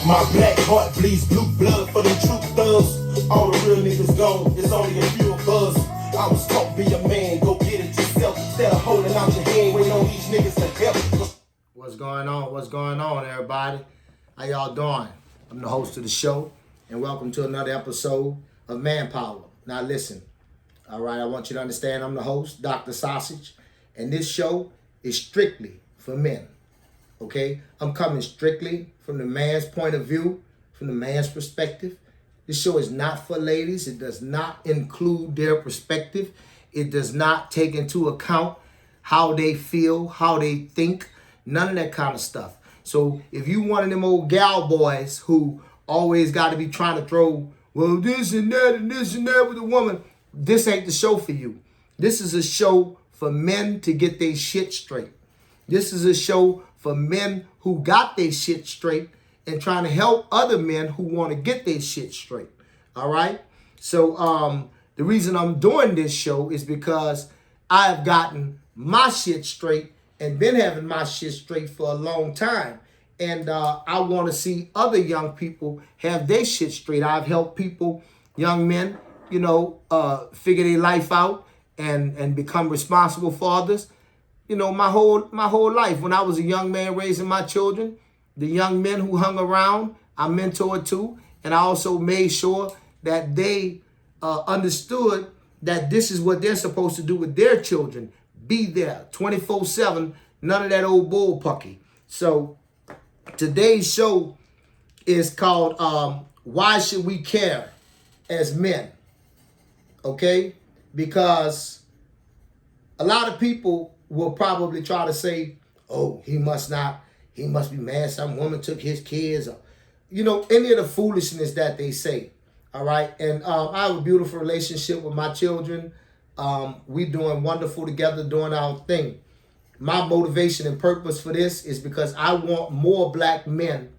My black heart bleeds blue blood for them true thugs. All the real niggas gone, it's only a few of us. I was taught be a man, go get it yourself. Instead of holding out your hand, waiting on these niggas to help. What's going on? What's going on, everybody? How y'all doing? I'm the host of the show, and welcome to another episode of Manpower. Now listen, all right, I want you to understand I'm the host, Dr. Sausage, and this show is strictly for men, okay? I'm coming strictly from the man's point of view, from the man's perspective. This show is not for ladies. It does not include their perspective. It does not take into account how they feel, how they think, none of that kind of stuff. So if you one of them old gal boys who always got to be trying to throw, well, this and that with a woman, this ain't the show for you. This is a show for men to get their shit straight. This is a show for men who got their shit straight and trying to help other men who want to get their shit straight. All right? So the reason I'm doing this show is because I've gotten my shit straight and been having my shit straight for a long time. And I want to see other young people have their shit straight. I've helped people, young men, figure their life out and become responsible fathers. My whole life, when I was a young man raising my children, the young men who hung around, I mentored too. And I also made sure that they understood that this is what they're supposed to do with their children. Be there 24/7, none of that old bullpucky. So today's show is called Why Should We Care as Men? Okay? Because a lot of people will probably try to say, oh, he must be mad some woman took his kids, or any of the foolishness that they say. All right. And I have a beautiful relationship with my children. We doing wonderful together, doing our thing. My motivation and purpose for this is because I want more black men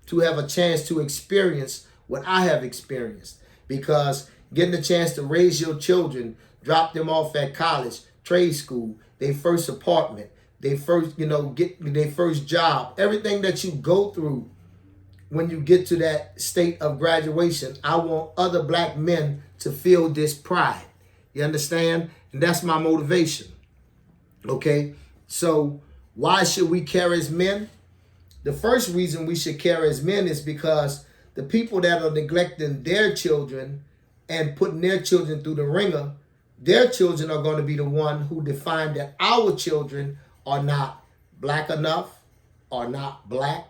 to have a chance to experience what I have experienced. Because getting a chance to raise your children, drop them off at college, trade school, their first apartment, they first, get their first job, everything that you go through when you get to that state of graduation, I want other black men to feel this pride. You understand? And that's my motivation. Okay? So why should we care as men? The first reason we should care as men is because the people that are neglecting their children and putting their children through the ringer, their children are going to be the one who define that our children are not black enough, or not black,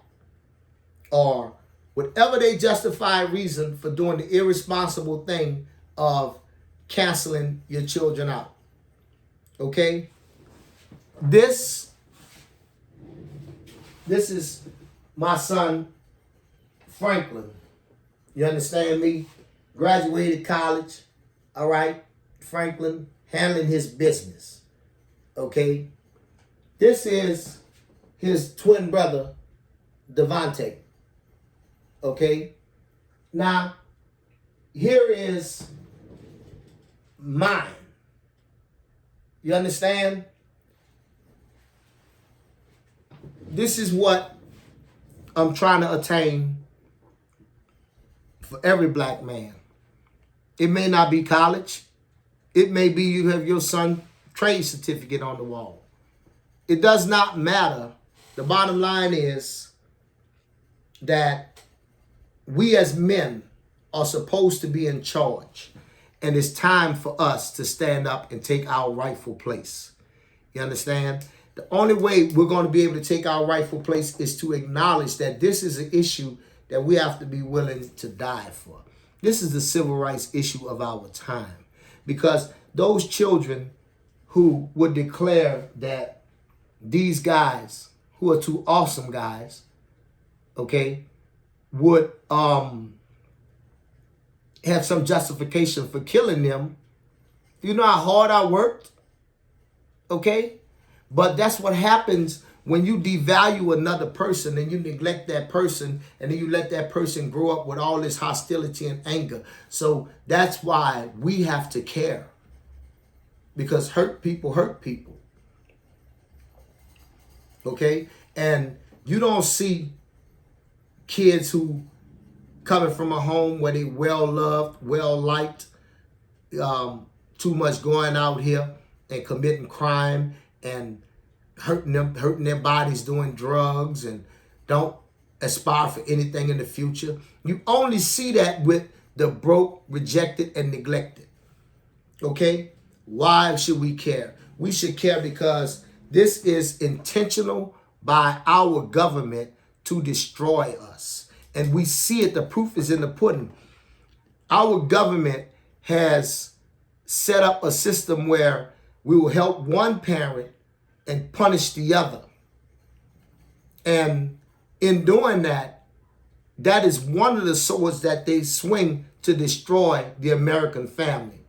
or whatever they justify reason for doing the irresponsible thing of canceling your children out. Okay? This is my son, Franklin. You understand me? Graduated college. All right? Franklin handling his business. Okay? This is his twin brother, Devontae. Okay? Now, here is mine. You understand? This is what I'm trying to attain for every black man. It may not be college. It may be you have your son's trade certificate on the wall. It does not matter. The bottom line is that we as men are supposed to be in charge. And it's time for us to stand up and take our rightful place. You understand? The only way we're going to be able to take our rightful place is to acknowledge that this is an issue that we have to be willing to die for. This is the civil rights issue of our time. Because those children who would declare that these guys, who are two awesome guys, okay, would have some justification for killing them. You know how hard I worked? Okay? But that's what happens when you devalue another person and you neglect that person, and then you let that person grow up with all this hostility and anger. So that's why we have to care. Because hurt people hurt people. Okay? And you don't see kids who coming from a home where they well loved, well liked, too much going out here and committing crime and hurting their bodies doing drugs and don't aspire for anything in the future. You only see that with the broke, rejected, and neglected. Okay? Why should we care? We should care because this is intentional by our government to destroy us. And we see it, the proof is in the pudding. Our government has set up a system where we will help one parent and punish the other. And in doing that, that is one of the swords that they swing to destroy the American family.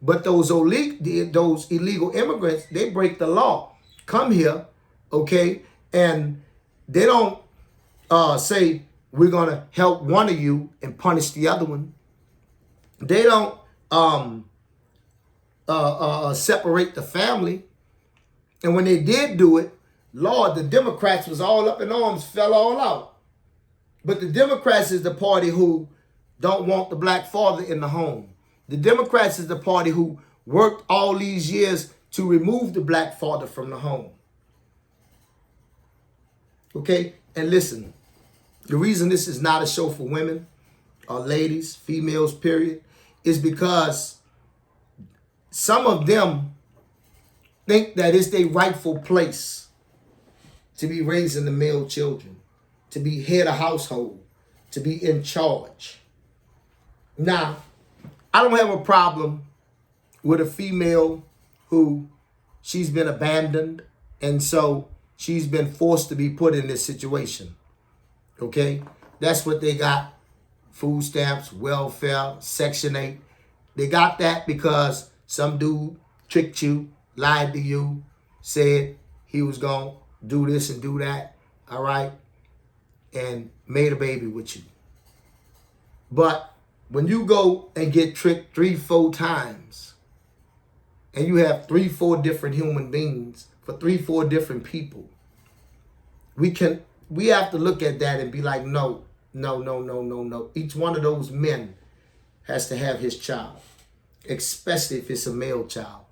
But those illegal immigrants, they break the law, come here, okay, and they don't say, we're going to help one of you and punish the other one. They don't separate the family. And when they did do it, Lord, the Democrats was all up in arms, fell all out. But the Democrats is the party who don't want the black father in the home. The Democrats is the party who worked all these years to remove the black father from the home. Okay? And listen, the reason this is not a show for women or ladies, females, period, is because some of them think that it's their rightful place to be raising the male children, to be head of household, to be in charge. Now, I don't have a problem with a female who she's been abandoned and so she's been forced to be put in this situation. Okay? That's what they got. Food stamps, welfare, Section 8. They got that because some dude tricked you, lied to you, said he was going to do this and do that, all right, and made a baby with you. But when you go and get tricked 3-4 times, and you have 3-4 different human beings for 3-4 different people, we have to look at that and be like, no. Each one of those men has to have his child, especially if it's a male child.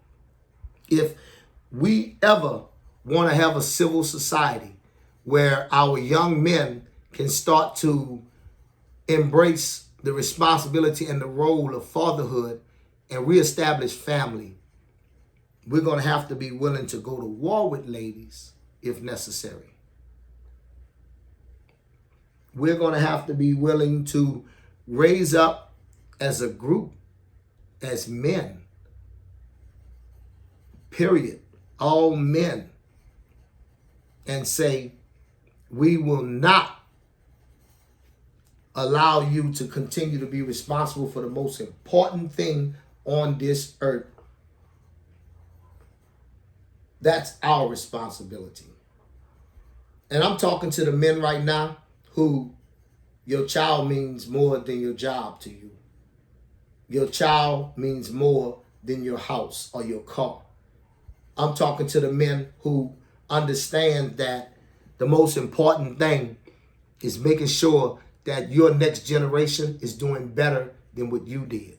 If we ever want to have a civil society where our young men can start to embrace the responsibility and the role of fatherhood and reestablish family, we're going to have to be willing to go to war with ladies if necessary. We're going to have to be willing to raise up as a group, as men, period, all men, and say, we will not allow you to continue to be responsible for the most important thing on this earth. That's our responsibility. And I'm talking to the men right now who your child means more than your job to you. Your child means more than your house or your car. I'm talking to the men who understand that the most important thing is making sure that your next generation is doing better than what you did.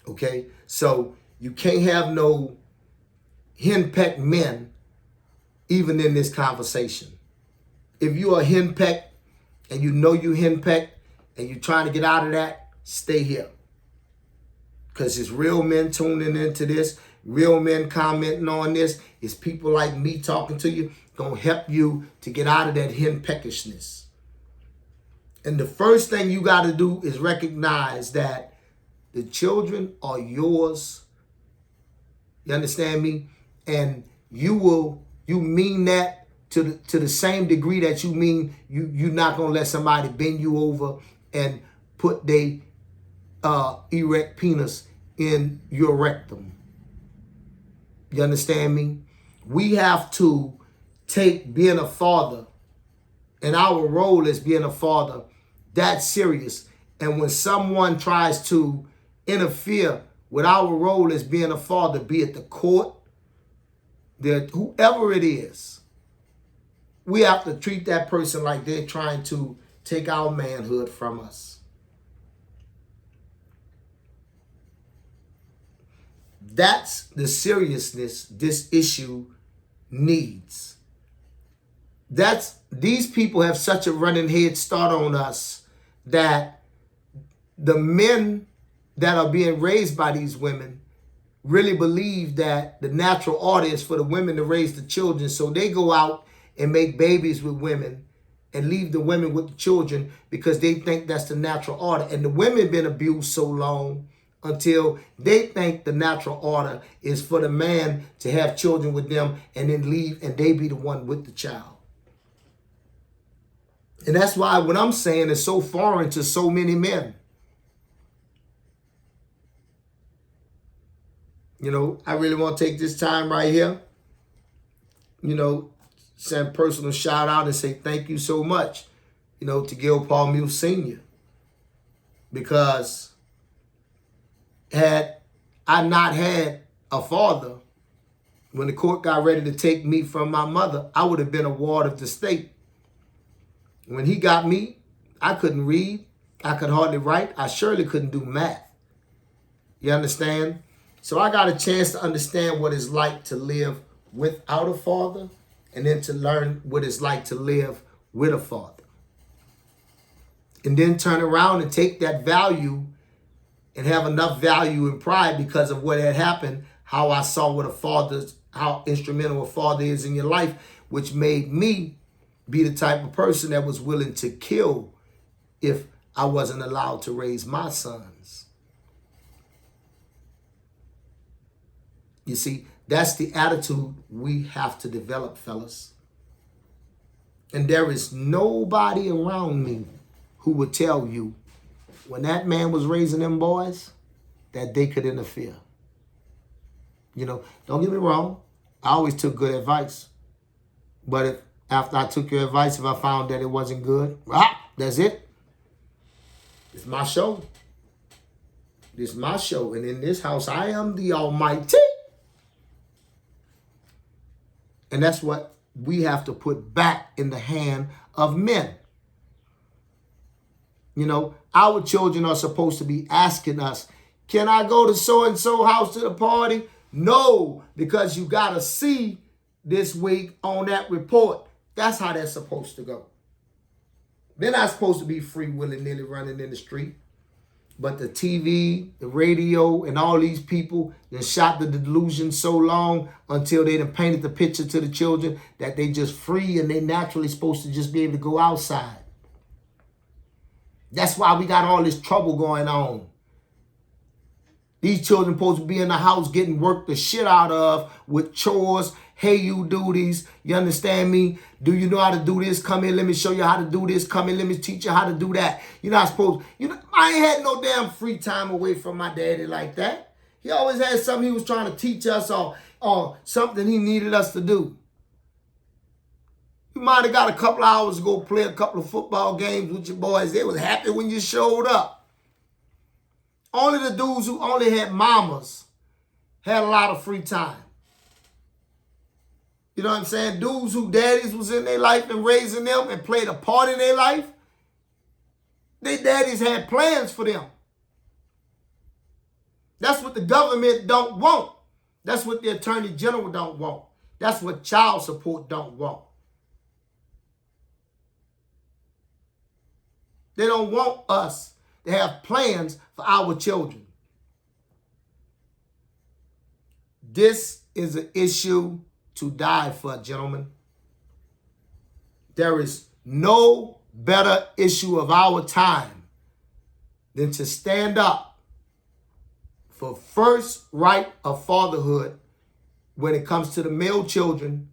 Okay? So you can't have no henpecked men even in this conversation. If you are henpecked and you know you henpecked and you're trying to get out of that, stay here. Because it's real men tuning into this, real men commenting on this. It's people like me talking to you, going to help you to get out of that henpeckishness. And the first thing you got to do is recognize that the children are yours. You understand me? And you mean that to the same degree that you mean you're not going to let somebody bend you over and put their erect penis in your rectum. You understand me? We have to take being a father and our role as being a father that serious. And when someone tries to interfere with our role as being a father, be it the court, whoever it is, we have to treat that person like they're trying to take our manhood from us. That's the seriousness this issue needs. These people have such a running head start on us that the men that are being raised by these women really believe that the natural order is for the women to raise the children. So they go out and make babies with women and leave the women with the children because they think that's the natural order. And the women been abused so long until they think the natural order is for the man to have children with them and then leave and they be the one with the child. And that's why what I'm saying is so foreign to so many men. You know, I really want to take this time right here, you know, send personal shout out and say thank you so much, you know, to Gil Paul Muse Sr. Because had I not had a father, when the court got ready to take me from my mother, I would have been a ward of the state. When he got me, I couldn't read. I could hardly write. I surely couldn't do math. You understand? So I got a chance to understand what it's like to live without a father and then to learn what it's like to live with a father. And then turn around and take that value and have enough value and pride because of what had happened, how I saw what how instrumental a father is in your life, which made me be the type of person that was willing to kill if I wasn't allowed to raise my sons. You see, that's the attitude we have to develop, fellas. And there is nobody around me who would tell you when that man was raising them boys that they could interfere. You know, don't get me wrong. I always took good advice. But if after I took your advice, if I found that it wasn't good, that's it. It's my show. This is my show. And in this house, I am the Almighty. And that's what we have to put back in the hand of men. You know, our children are supposed to be asking us, can I go to so-and-so house to the party? No, because you got to see this week on that report. That's how that's supposed to go. They're not supposed to be free willy-nilly running in the street. But the TV, the radio, and all these people that shot the delusion so long until they done painted the picture to the children that they just free and they naturally supposed to just be able to go outside. That's why we got all this trouble going on. These children supposed to be in the house getting worked the shit out of with chores, hey you duties, you understand me? Do you know how to do this? Come here, let me show you how to do this. Come here, let me teach you how to do that. You're not supposed, I ain't had no damn free time away from my daddy like that. He always had something he was trying to teach us or something he needed us to do. You might have got a couple hours to go play a couple of football games with your boys. They was happy when you showed up. Only the dudes who only had mamas had a lot of free time. You know what I'm saying? Dudes who daddies was in their life and raising them and played a part in their life, their daddies had plans for them. That's what the government don't want. That's what the attorney general don't want. That's what child support don't want. They don't want us to have plans for our children. This is an issue to die for, gentlemen. There is no better issue of our time than to stand up for first right of fatherhood when it comes to the male children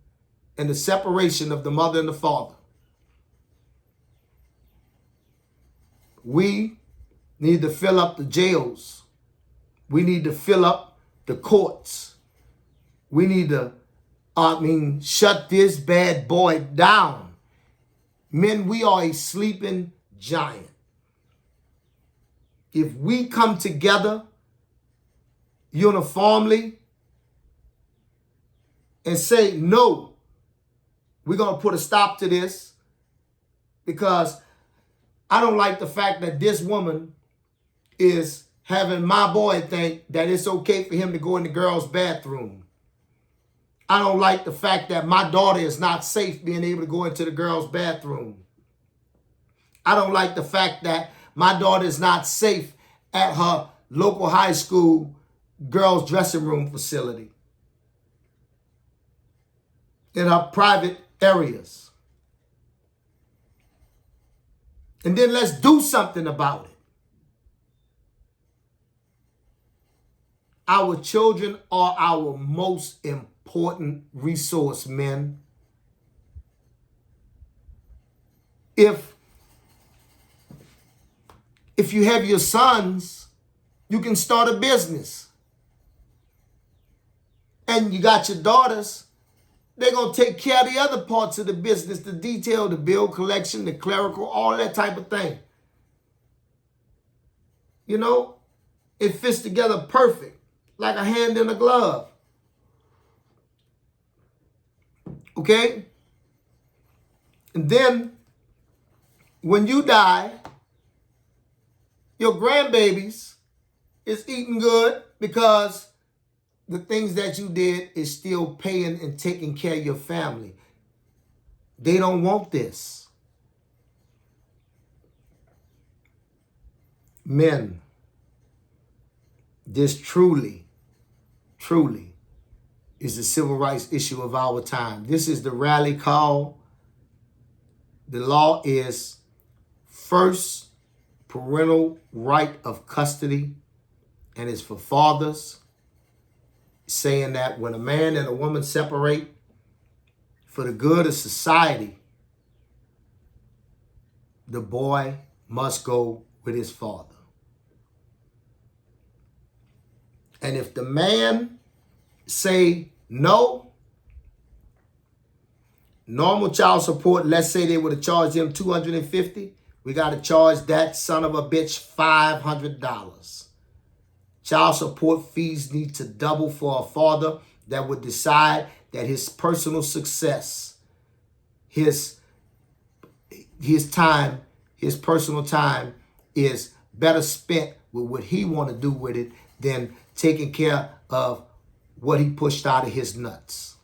and the separation of the mother and the father. We need to fill up the jails. We need to fill up the courts. We need to, shut this bad boy down. Men, we are a sleeping giant. If we come together uniformly and say, no, we're going to put a stop to this because I don't like the fact that this woman is having my boy think that it's okay for him to go in the girl's bathroom. I don't like the fact that my daughter is not safe being able to go into the girl's bathroom. I don't like the fact that my daughter is not safe at her local high school girls' dressing room facility, in her private areas. And then let's do something about it. Our children are our most important resource, men. If you have your sons, you can start a business. And you got your daughters, they're going to take care of the other parts of the business, the detail, the bill collection, the clerical, all that type of thing. You know, it fits together perfect, like a hand in a glove. Okay? And then, when you die, your grandbabies is eating good because the things that you did is still paying and taking care of your family. They don't want this. Men, this truly is the civil rights issue of our time. This is the rally call. The law is first parental right of custody, and it's for fathers, saying that when a man and a woman separate for the good of society, the boy must go with his father. And if the man say no, normal child support, let's say they would have charged him $250, we got to charge that son of a bitch $500. Child support fees need to double for a father that would decide that his personal success, his time, his personal time is better spent with what he want to do with it than taking care of what he pushed out of his nuts.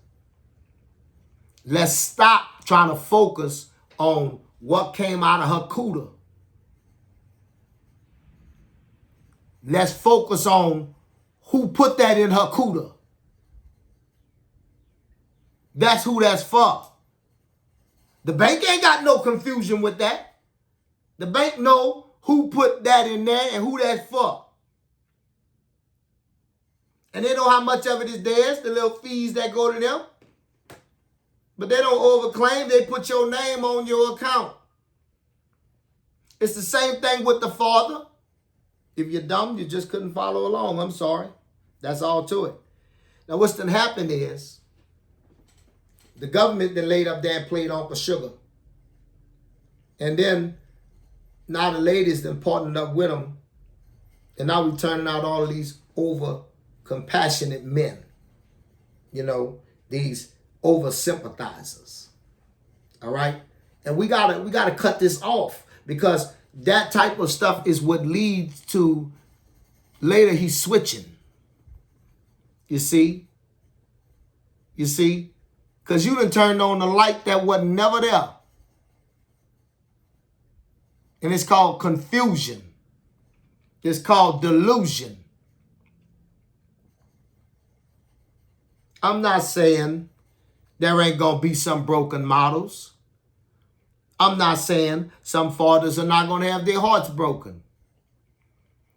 Let's stop trying to focus on what came out of her cooter. Let's focus on who put that in her cooter. That's who that's for. The bank ain't got no confusion with that. The bank know who put that in there and who that's for. And they know how much of it is theirs, the little fees that go to them. But they don't overclaim. They put your name on your account. It's the same thing with the father. If you're dumb, you just couldn't follow along. I'm sorry. That's all to it. Now, what's done happened is the government then laid up there and played Uncle Sugar. And then now the ladies then partnered up with them. And now we're turning out all of these over compassionate men. You know, these over sympathizers. All right? And we gotta cut this off, because that type of stuff is what leads to later he's switching. You see? You see? Because you done turned on the light that was never there. And it's called confusion. It's called delusion. I'm not saying there ain't going to be some broken models. I'm not saying some fathers are not going to have their hearts broken.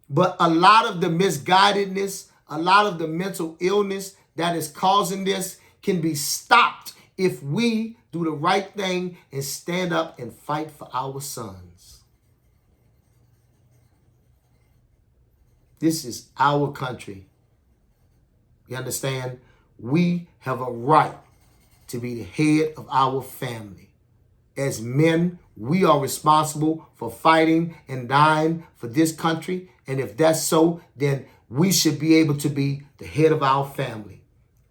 But a lot of the misguidedness, a lot of the mental illness that is causing this can be stopped if we do the right thing and stand up and fight for our sons. This is our country. You understand? We have a right to be the head of our family. As men, we are responsible for fighting and dying for this country. And if that's so, then we should be able to be the head of our family,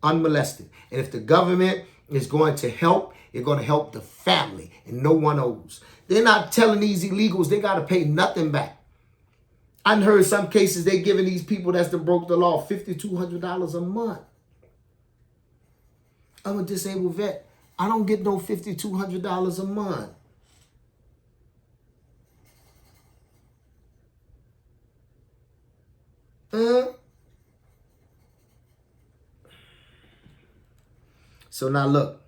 unmolested. And if the government is going to help, It's going to help the family, and no one owes. They're not telling these illegals they got to pay nothing back. I heard some cases they giving these people that's that broke the law $5,200 a month. I'm a disabled vet. I don't get no $5,200 a month. So now look.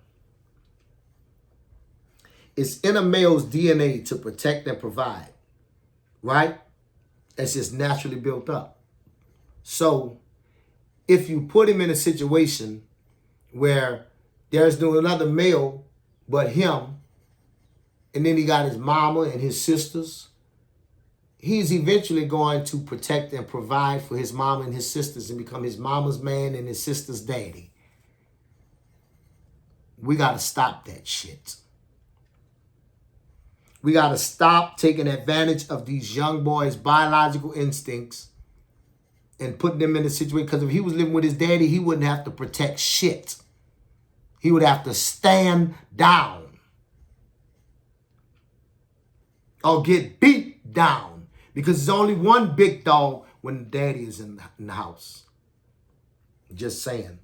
It's in a male's DNA to protect and provide, right? That's just naturally built up. So if you put him in a situation where there's no another male but him, and then he got his mama and his sisters, he's eventually going to protect and provide for his mama and his sisters and become his mama's man and his sister's daddy. We got to stop that shit. We got to stop taking advantage of these young boys' biological instincts and putting them in a situation. Because if he was living with his daddy, he wouldn't have to protect shit. He would have to stand down or get beat down, because there's only one big dog when the daddy is in the house. Just saying.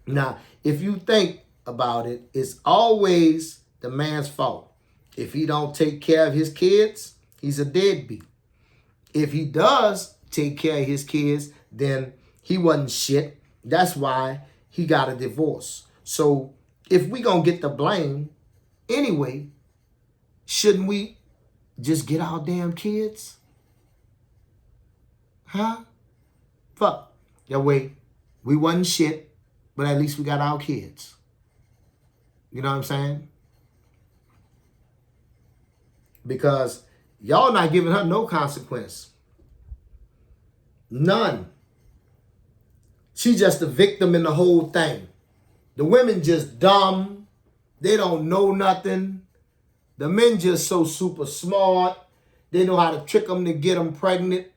Now, if you think about it, it's always the man's fault. If he don't take care of his kids, he's a deadbeat. If he does take care of his kids, then he wasn't shit. That's why he got a divorce. So if we gonna get the blame anyway, shouldn't we just get our damn kids? Huh? Fuck. That way, we wasn't shit, but at least we got our kids. You know what I'm saying? Because y'all not giving her no consequence. None. She's just a victim in the whole thing. The women just dumb. They don't know nothing. The men just so super smart. They know how to trick them to get them pregnant.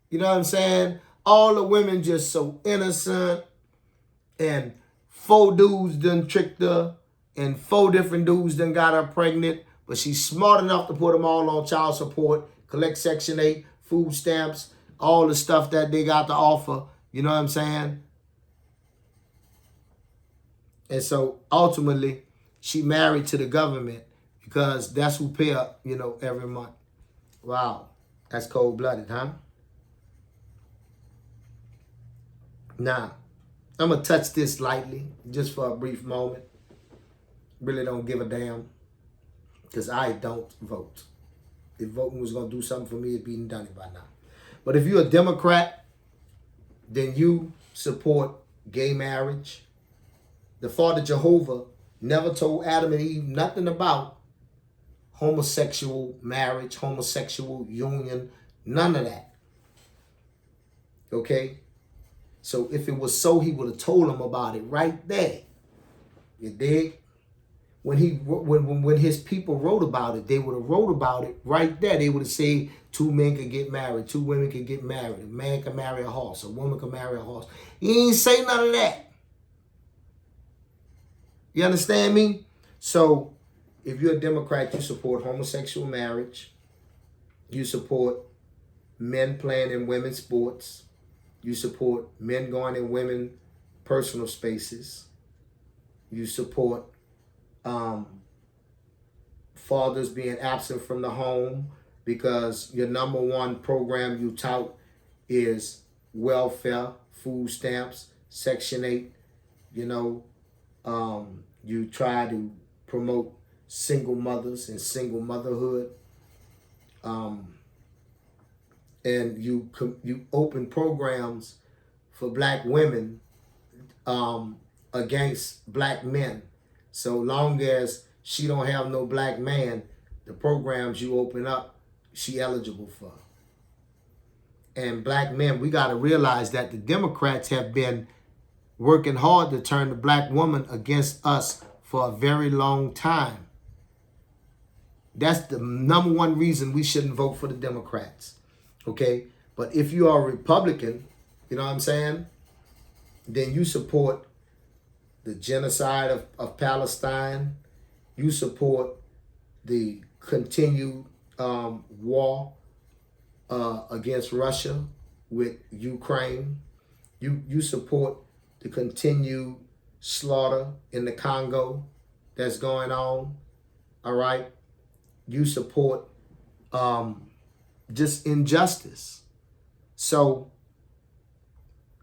You know what I'm saying? All the women just so innocent. And 4 dudes done tricked her. And 4 different dudes done got her pregnant. But she's smart enough to put them all on child support, collect Section 8, food stamps, all the stuff that they got to offer. You know what I'm saying? And so ultimately, she married to the government because that's who pay her, every month. Wow. That's cold-blooded, huh? Now, I'm going to touch this lightly just for a brief moment. Really don't give a damn. Because I don't vote. If voting was going to do something for me, it'd be done it by now. But if you're a Democrat, then you support gay marriage. The Father Jehovah never told Adam and Eve nothing about homosexual marriage, homosexual union, none of that. Okay? So if it was so, he would have told them about it right there. You dig? When his people wrote about it, they would have wrote about it right there. They would have said 2 men could get married, 2 women could get married. A man can marry a horse, a woman can marry a horse. He ain't say none of that. You understand me? So if you're a Democrat, you support homosexual marriage. You support men playing in women's sports. You support men going in women's personal spaces. You support fathers being absent from the home because your number one program you tout is welfare, food stamps, Section 8. You try to promote single mothers and single motherhood. And you open programs for black women against black men. So long as she don't have no black man, the programs you open up, she eligible for. And black men, we got to realize that the Democrats have been working hard to turn the black woman against us for a very long time. That's the number one reason we shouldn't vote for the Democrats. Okay? But if you are a Republican, you know what I'm saying? Then you support the genocide of Palestine. You support the continued war against Russia with Ukraine. You support the continued slaughter in the Congo that's going on. All right. You support just injustice. So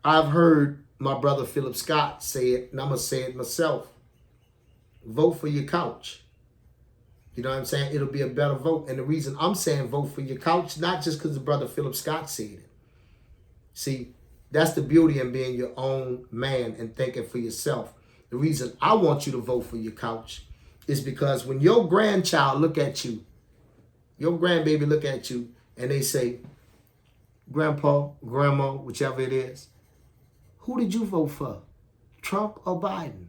I've heard my brother Philip Scott say it, and I'm going to say it myself. Vote for your couch. You know what I'm saying? It'll be a better vote. And the reason I'm saying vote for your couch, not just because the brother Philip Scott said it. See, that's the beauty in being your own man and thinking for yourself. The reason I want you to vote for your couch is because when your grandchild look at you, your grandbaby look at you, and they say, Grandpa, Grandma, whichever it is, who did you vote for? Trump or Biden?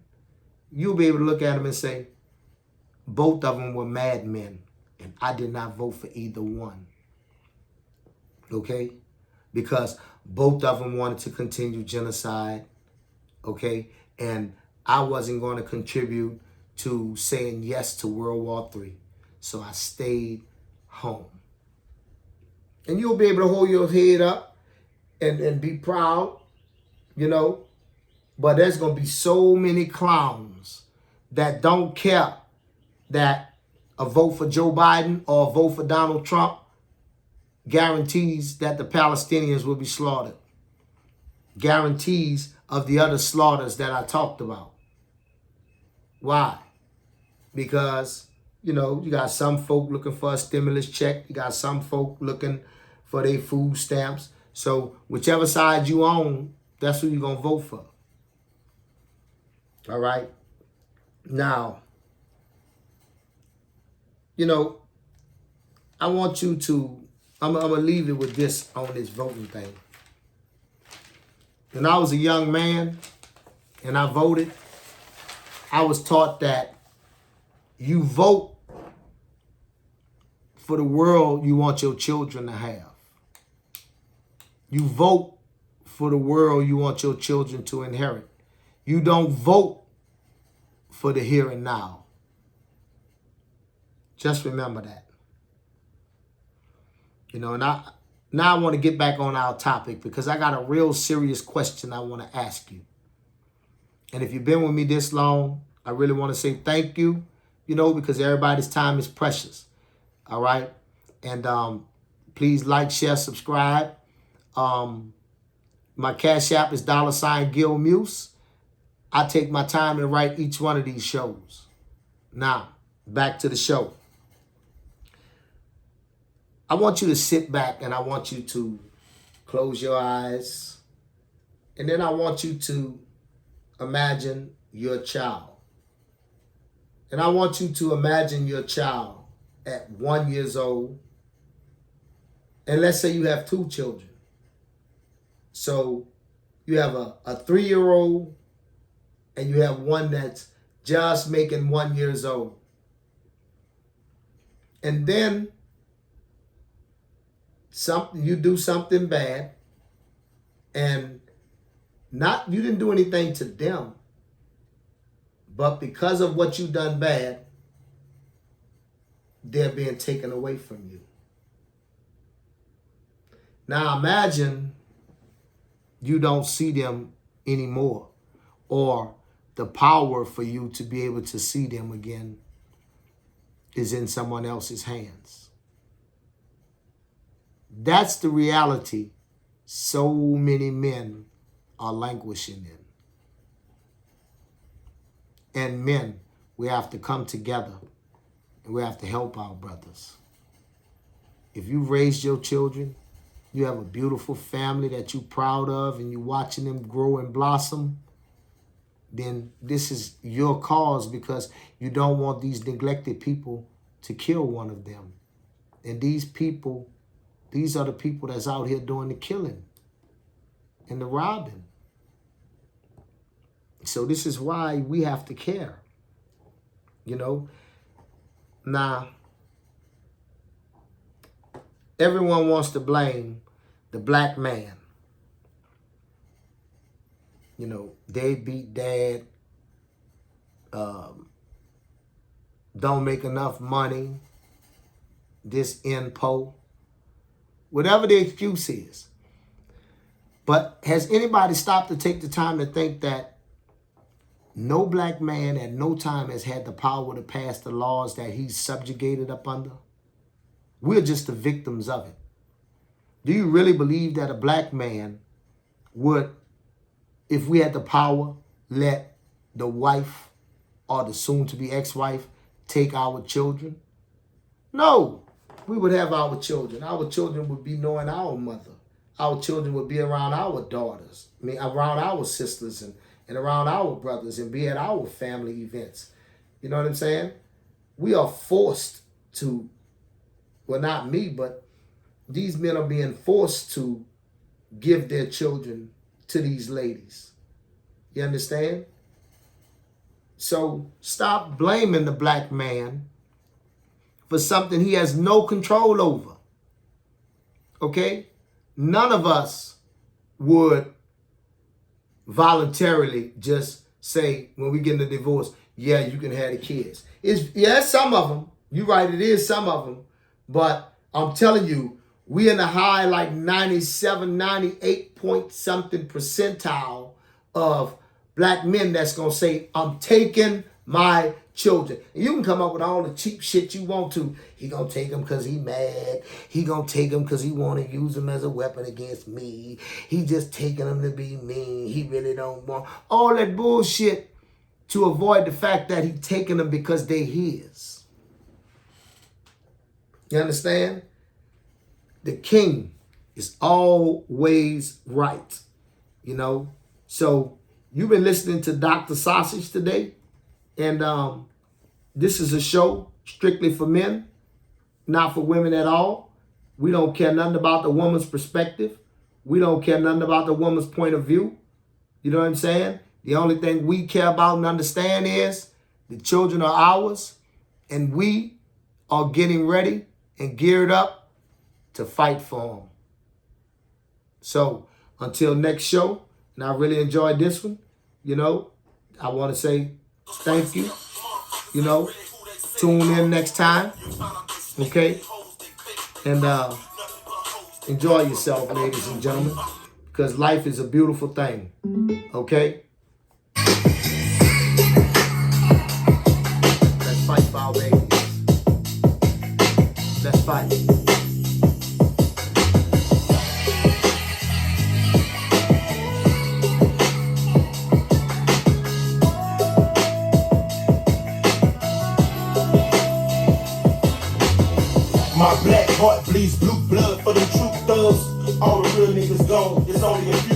You'll be able to look at them and say, both of them were madmen, and I did not vote for either one. Okay? Because both of them wanted to continue genocide. Okay? And I wasn't going to contribute to saying yes to World War III. So I stayed home. And you'll be able to hold your head up and be proud, you know. But there's going to be so many clowns that don't care that a vote for Joe Biden or a vote for Donald Trump guarantees that the Palestinians will be slaughtered. Guarantees of the other slaughters that I talked about. Why? Because, you know, you got some folk looking for a stimulus check. You got some folk looking for their food stamps. So whichever side you own, that's who you're going to vote for. All right? Now, you know, I want you to, I'm going to leave it with this on this voting thing. When I was a young man and I voted, I was taught that you vote for the world you want your children to have. You vote for the world you want your children to inherit. You don't vote for the here and now. Just remember that. You know, and now I want to get back on our topic because I got a real serious question I want to ask you. And if you've been with me this long, I really want to say thank you, you know, because everybody's time is precious. All right. And please like, share, subscribe. My Cash App is $Gil Muse. I take my time and write each one of these shows. Now, back to the show. I want you to sit back and I want you to close your eyes. And then I want you to imagine your child. And I want you to imagine your child at 1 year old. And let's say you have two children. So you have a 3-year-old and you have one that's just making 1 year old. And then you do something bad and you didn't do anything to them, but because of what you done bad, they're being taken away from you. Now imagine you don't see them anymore, or the power for you to be able to see them again is in someone else's hands. That's the reality so many men are languishing in. And men, we have to come together and we have to help our brothers. If you raised your children, you have a beautiful family that you're proud of and you're watching them grow and blossom, then this is your cause because you don't want these neglected people to kill one of them. And these are the people that's out here doing the killing and the robbing. So this is why we have to care, you know. Now, everyone wants to blame the black man. You know, they beat dad, don't make enough money, this info, whatever the excuse is. But has anybody stopped to take the time to think that no black man at no time has had the power to pass the laws that he's subjugated up under? We're just the victims of it. Do you really believe that a black man would, if we had the power, let the wife or the soon-to-be ex-wife take our children? No, we would have our children. Our children would be knowing our mother. Our children would be around our daughters, around our sisters and around our brothers and be at our family events. You know what I'm saying? We are forced to, well, not me, but these men are being forced to give their children to these ladies. You understand? So stop blaming the black man for something he has no control over. Okay? None of us would voluntarily just say, when we get in a divorce, yeah, you can have the kids. It's some of them. You're right, it is some of them. But I'm telling you, we in the high like 97, 98 point something percentile of black men that's going to say, I'm taking my children. And you can come up with all the cheap shit you want to. He going to take them because he mad. He going to take them because he want to use them as a weapon against me. He just taking them to be mean. He really don't want all that bullshit to avoid the fact that he taking them because they his. You understand? The king is always right. You know? So you've been listening to Dr. Sausage today. And this is a show strictly for men, not for women at all. We don't care nothing about the woman's perspective. We don't care nothing about the woman's point of view. You know what I'm saying? The only thing we care about and understand is the children are ours, and we are getting ready and geared up to fight for them. So until next show, and I really enjoyed this one, you know, I want to say thank you. You know, tune in next time. Okay? And enjoy yourself, ladies and gentlemen, because life is a beautiful thing. Okay? Let's fight for our babies. Let's fight. My black heart bleeds blue blood for them true thugs. All the real niggas gone. It's only a few